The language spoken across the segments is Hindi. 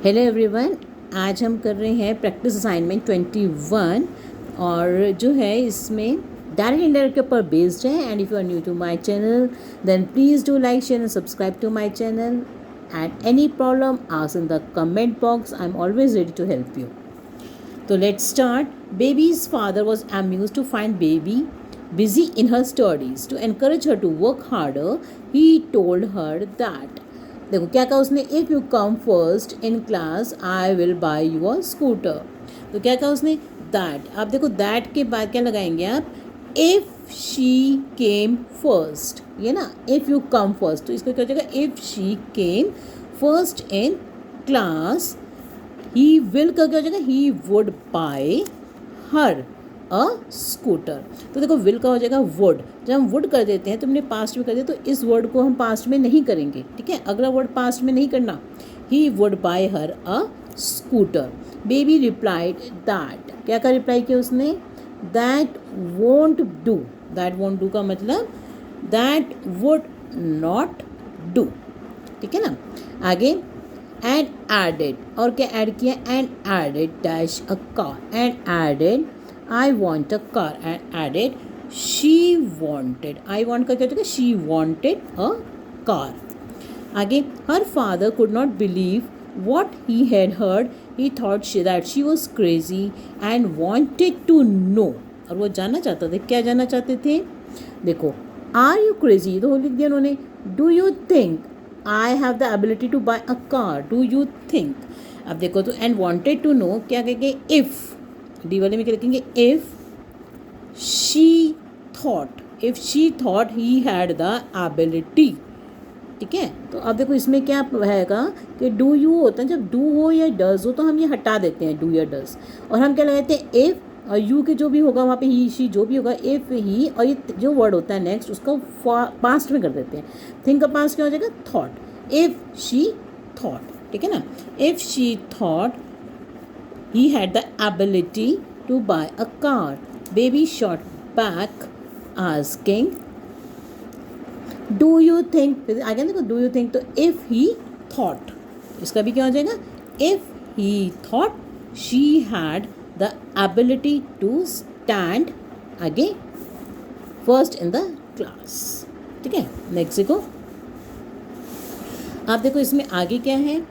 Hello everyone. आज हम कर रहे हैं प्रैक्टिस असाइनमेंट 21 और जो है इसमें डायरेक्ट इंडायरेक्ट के ऊपर बेस्ड है। And if you are new to my channel then please do like share and subscribe to my channel and any problem ask in the comment box. I am always ready to help you. तो let's start. Baby's father was amused to find baby busy in her studies. To encourage her to work harder, he told her that देखो क्या कहा उसने, if you come first in class I will buy you a scooter. तो क्या कहा उसने, दैट। आप देखो दैट के बाद क्या लगाएंगे आप, इफ़ शी केम फर्स्ट, ये ना, इफ़ यू कम फर्स्ट, तो इसका क्या हो जाएगा, if she came first in class he will का क्या हो जाएगा, he would buy her a scooter. तो देखो विल का हो जाएगा वुड। जब हम वुड कर देते हैं तो हमने पास्ट में कर दिया, तो इस वर्ड को हम पास्ट में नहीं करेंगे, ठीक है, अगला वर्ड पास्ट में नहीं करना। He would buy her a scooter. Baby replied that, क्या का रिप्लाई किया उसने, that won't do. That won't do का मतलब दैट वुड नॉट डू, ठीक है ना। आगे एंड एडेड, और क्या ऐड किया, and added dash a car, and added I want a car, and added she wanted. I want का क्या हो जाएगा, शी वॉन्टेड अ कार। आगे her father could not believe what he had heard, he thought that she was crazy and wanted to know. और वो जानना चाहते थे, क्या जानना चाहते थे, देखो आर यू क्रेजी, तो लिख दिया उन्होंने, do you think I have the ability to buy a car, do you think. अब देखो तो एंड वॉन्टेड टू नो क्या कहेंगे, इफ़ डी वाले में क्या लिखेंगे, if she thought, if she thought he had the ability, ठीक है। तो अब देखो इसमें क्या रहेगा कि डू यू होता है, जब डू हो या डज हो तो हम ये हटा देते हैं डू या डज, और हम क्या लगाते हैं इफ़, और यू के जो भी होगा वहाँ पे ही शी जो भी होगा, इफ़ ही, और ये जो वर्ड होता है नेक्स्ट उसको पास्ट में कर देते हैं। थिंक का पास्ट क्या हो जाएगा, थॉट। इफ़ शी थॉट, ठीक है ना, if she thought he had the ability to buy a car, baby shot back asking do you think. आगे देखो डू यू थिंक, तो इफ़ ही थॉट, इसका भी क्या हो जाएगा, if he thought she had the ability to stand आगे फर्स्ट इन द क्लास, ठीक है। नेक्स्ट देखो, आप देखो इसमें आगे क्या है,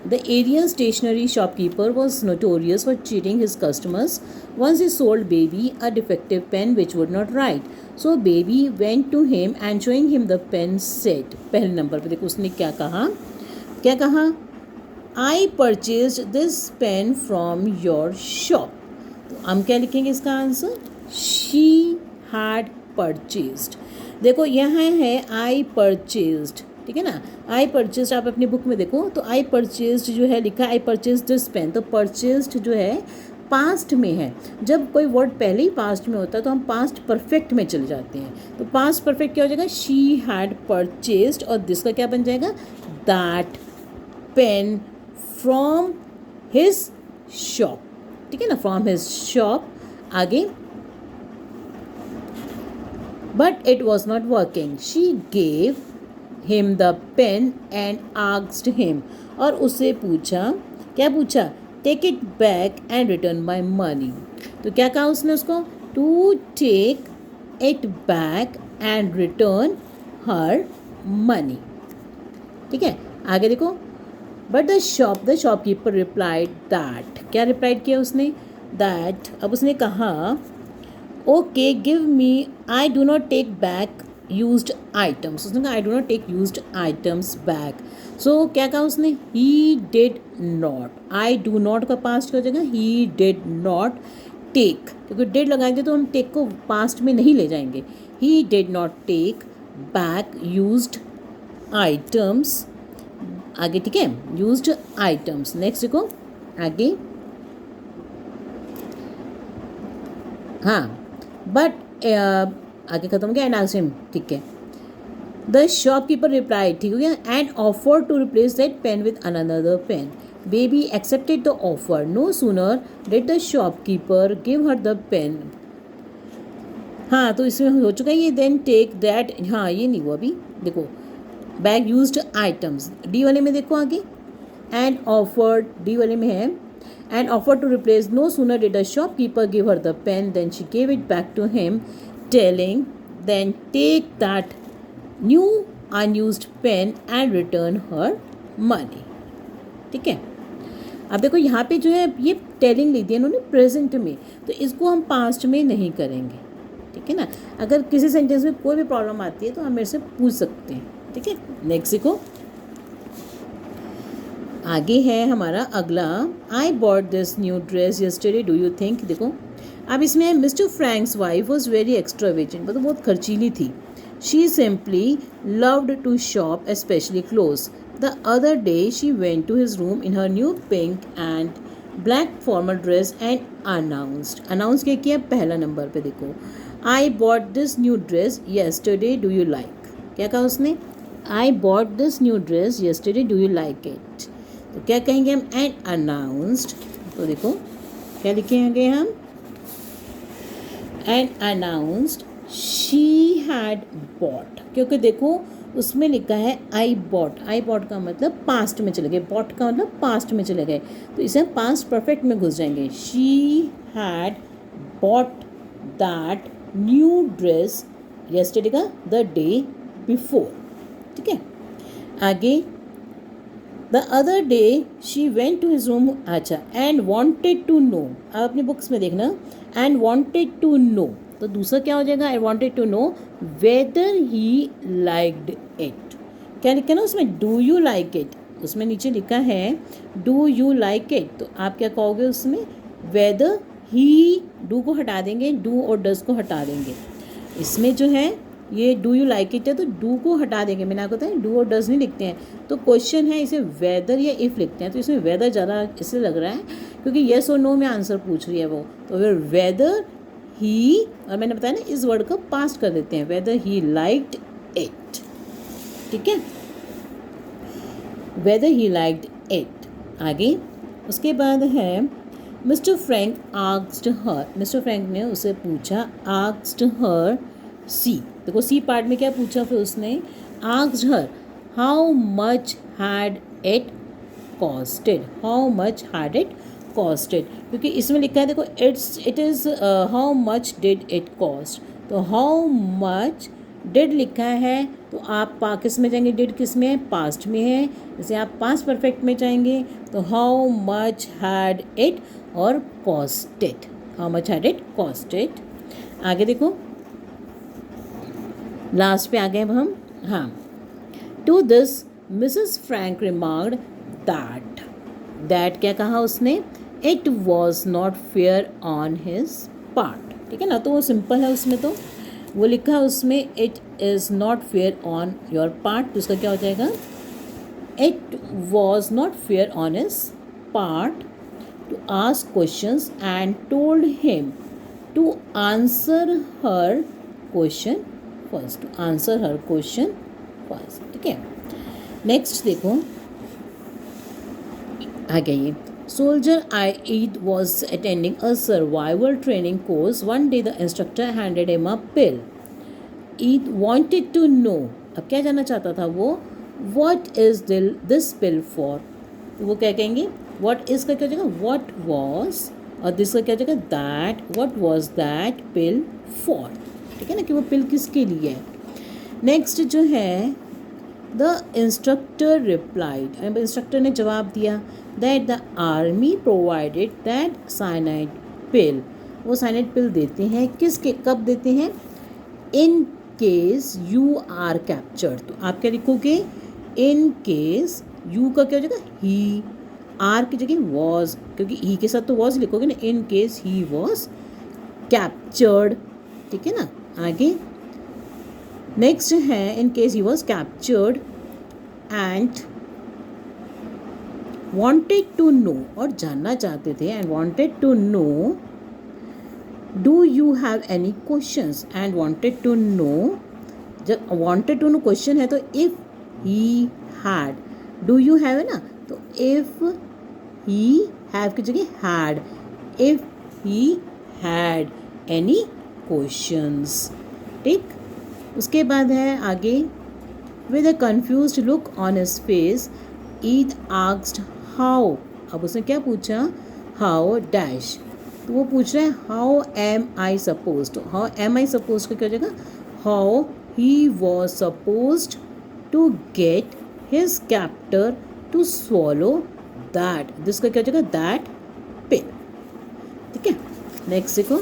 the area stationery shopkeeper was notorious for cheating his customers once he sold baby a defective pen which would not write. So baby went to him and showing him the pen said, पहले नंबर पे देखो उसने क्या कहा, क्या कहा, I purchased this pen from your shop। तो हम क्या लिखेंगे इसका आंसर, she had purchased। देखो यहाँ है I purchased, ठीक है ना, आई परचेस्ड, आप अपनी बुक में देखो तो आई परचेस्ड जो है लिखा, आई परचेस्ड दिस पेन, तो परचेस्ड जो है पास्ट में है। जब कोई वर्ड पहले ही पास्ट में होता है तो हम पास्ट परफेक्ट में चले जाते हैं। तो पास्ट परफेक्ट क्या हो जाएगा, शी हैड परचेस्ड, और दिस का क्या बन जाएगा, that pain from his shop, ठीक है ना, फ्रॉम हिज शॉप। आगे but it was not working, she gave him the pen and asked him, और उससे पूछा, क्या पूछा, take it back and return my money। तो क्या कहा उसने उसको, to take it back and return her money, ठीक है। आगे देखो, but the shopkeeper replied that, क्या replied किया उसने, that, अब उसने कहा, okay give me, I do not take back used items, उसने कहा I do not take used items back. So क्या कहा उसने, he did not, I do not का पास्ट हो जाएगा, ही डिड नॉट टेक, क्योंकि डिड लगाएंगे तो हम टेक को पास्ट में नहीं ले जाएंगे। He did not take back used items, आगे ठीक है, यूज्ड आइटम्स। नेक्स्ट देखो आगे, हाँ बट आगे खत्म हो गया, एंड आस्क्ड हिम, ठीक है। द शॉपकीपर रिप्लाइड, ठीक हो गया, and offer to replace that pen with another pen. Baby accepted the offer, no sooner did the shopkeeper give her the pen. हाँ तो इसमें हो चुका है ये, देन टेक दैट, हाँ ये नहीं हुआ अभी, देखो बैग यूज्ड आइटम्स, डी वाले में देखो आगे, एंड ऑफर्ड, डी वाले में है, and offered to replace. No sooner did the shopkeeper give her the pen then she gave it back to him telling then take that new unused pen and return her money. ठीक है. अब देखो यहाँ पे जो है ये टेलिंग ली थी इन्होंने प्रेजेंट में, तो इसको हम पास्ट में नहीं करेंगे. ठीक है ना. अगर किसी सेंटेंस में कोई भी प्रॉब्लम आती है तो हम मेरे से पूछ सकते हैं. ठीक है. नेक्स्ट देखो, आगे है हमारा अगला. I bought this new dress yesterday do you think. देखो अब इसमें mister Frank's wife was very extravagant, मतलब बहुत खर्चीली थी. She simply loved to shop specially clothes. The other day she went to his room in her new pink and black formal dress and announce क्या किया पहला नंबर पे. देखो I bought this new dress yesterday do you like. क्या कहा उसने? आई bought this new dress yesterday do you like it. तो क्या कहेंगे हम? And announced. तो देखो क्या लिखेंगे हम? And announced she had bot, क्योंकि देखो उसमें लिखा है आई बॉट. आई बॉट का मतलब पास्ट में चले गए, बॉट का मतलब पास्ट में चले गए, तो इसे हम पास्ट परफेक्ट में घुस जाएंगे. She had bought that new dress yesterday का द डे बिफोर. ठीक है. आगे the other day she went to his room. अच्छा, एंड वॉन्टेड टू नो. आप अपनी बुक्स में देखना, एंड वॉन्टेड टू नो, तो दूसरा क्या हो जाएगा? I wanted to know whether he liked it. क्या लिखा ना उसमें? Do you like it. उसमें नीचे लिखा है डू यू लाइक इट, तो आप क्या कहोगे उसमें? वेदर ही, डू को हटा देंगे, डू और डज को हटा देंगे. इसमें जो है ये डू यू लाइक इट है तो डू को हटा देंगे. मैंने आपको बताया डू और डज नहीं लिखते हैं, तो क्वेश्चन है इसे वेदर या इफ़ लिखते हैं, तो इसमें वेदर ज़्यादा इसलिए लग रहा है क्योंकि येस और नो में आंसर पूछ रही है वो. तो फिर वेदर ही, और मैंने बताया ना इस वर्ड को पास्ट कर देते हैं, वेदर ही लाइक्ड इट. ठीक है. Weather he liked it. आगे उसके बाद है mister Frank asked her. Mister Frank ने उसे पूछा, आस्क्ड हर सी. देखो सी पार्ट में क्या पूछा फिर उसने? Asked her how much had it costed. How much had it costed, क्योंकि इसमें लिखा है देखो it is how much did it cost. तो हाउ मच डिड लिखा है, तो आप किस में जाएंगे? डिड किस में है? पास्ट में है. जैसे आप पास्ट परफेक्ट में जाएंगे तो हाउ मच हैड इट और costed. How much had it costed. आगे देखो लास्ट पे आ गए अब हम. हाँ, to this missus Frank remarked that. That क्या कहा उसने? It was not fair on his part. ठीक है ना. तो वो सिंपल है, उसमें तो वो लिखा है उसमें it is not fair on your part, तो उसका क्या हो जाएगा? It was not fair on his part to ask questions and told him to answer her question first. To answer her question first. ठीक है. नेक्स्ट देखो आ गई. Soldier Eid was attending a survival training course. One day the instructor handed him a pill. Eid wanted to know. अब क्या जानना चाहता था वो? What is this pill for? तो वो क्या कहेंगे? What is का क्या हो जाएगा? What was, और this का क्या हो जाएगा? That. What was that pill for? ठीक है ना, कि वो पिल किसके लिए है. नेक्स्ट जो है द इंस्ट्रक्टर रिप्लाइड. इंस्ट्रक्टर ने जवाब दिया that the army provided that cyanide pill. वो साइनाइड पिल देते हैं किसके, कब देते हैं? In case you are captured. तो आप क्या लिखोगे? इन केस. यू का क्या हो जाएगा? ही. आर की जगह वॉज, क्योंकि ही के साथ तो वॉज लिखोगे ना. In case he was captured. ठीक है ना. आगे नेक्स्ट है in case he was captured and wanted to know, और जानना चाहते थे, and wanted to know do you have any questions. and wanted to know, जब wanted to know question है तो if he had, do you have है ना, तो if he have की जगह had, if he had any questions. ठीक. उसके बाद है आगे with a confused look on his face Eid asked how, अब उसने क्या पूछा, हाउ डैश, तो वो पूछ रहा है how am I suppose, how am I suppose का क्या हो जाएगा, how he was suppose to get his captor to swallow that, जिसका क्या हो जाएगा, दैट पिल। ठीक है, नेक्स्ट देखो,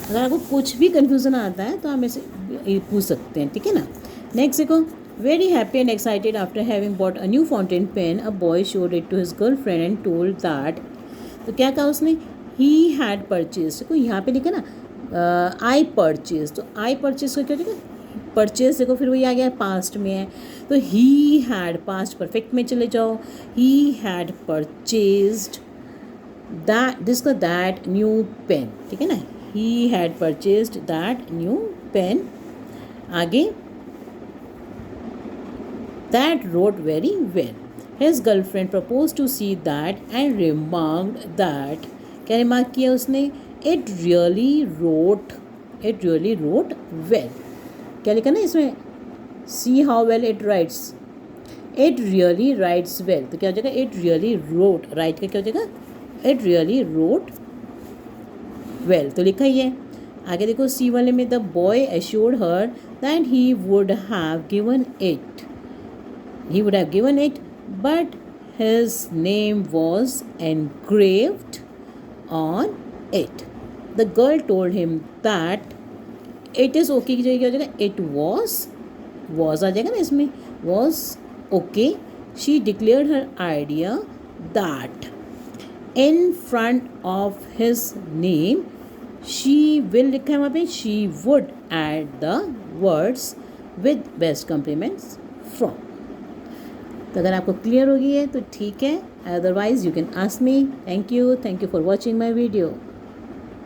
अगर आपको कुछ भी कन्फ्यूज़न आता है तो आप ऐसे पूछ सकते हैं। ठीक है ना, नेक्स्ट देखो, very happy and excited after having bought a new fountain pen a boy showed it to his girlfriend and told that, तो क्या कहा उसने, ही हैड परचेज, देखो यहाँ पे लिखा ना आई परचेज, तो आई परचेज का क्या हो जाएगा, परचेज, देखो फिर वही आ गया पास्ट में है, तो ही हैड, पास्ट परफेक्ट में चले जाओ, ही हैड परचेज्ड दैट, जिसका दैट न्यू पेन। ठीक है ना, he had purchased that new pen. आगे, that wrote very well, his girlfriend propose to see that and remarked that, क्या रिमार्क किया उसने, इट रियली रोट वेल, क्या लिखा ना इसमें, see how well it rights, it really rights well, तो क्या हो जाएगा, इट रियली रोट, राइट का क्या हो जाएगा, इट रियली रोट वेल, तो लिखा ही है। आगे देखो, सी वाले में, the boy assured her that he would have given it, but his name was engraved on it. The girl told him that it is okay की जगह क्या हो जाएगा, it was आ जाएगा ना इसमें, was okay. She declared her idea that in front of his name she will, लिखा है वहाँ पे, she would add the words with best compliments from. तो अगर आपको क्लियर हो गई है तो ठीक है, otherwise you can ask me. Thank you for watching my video.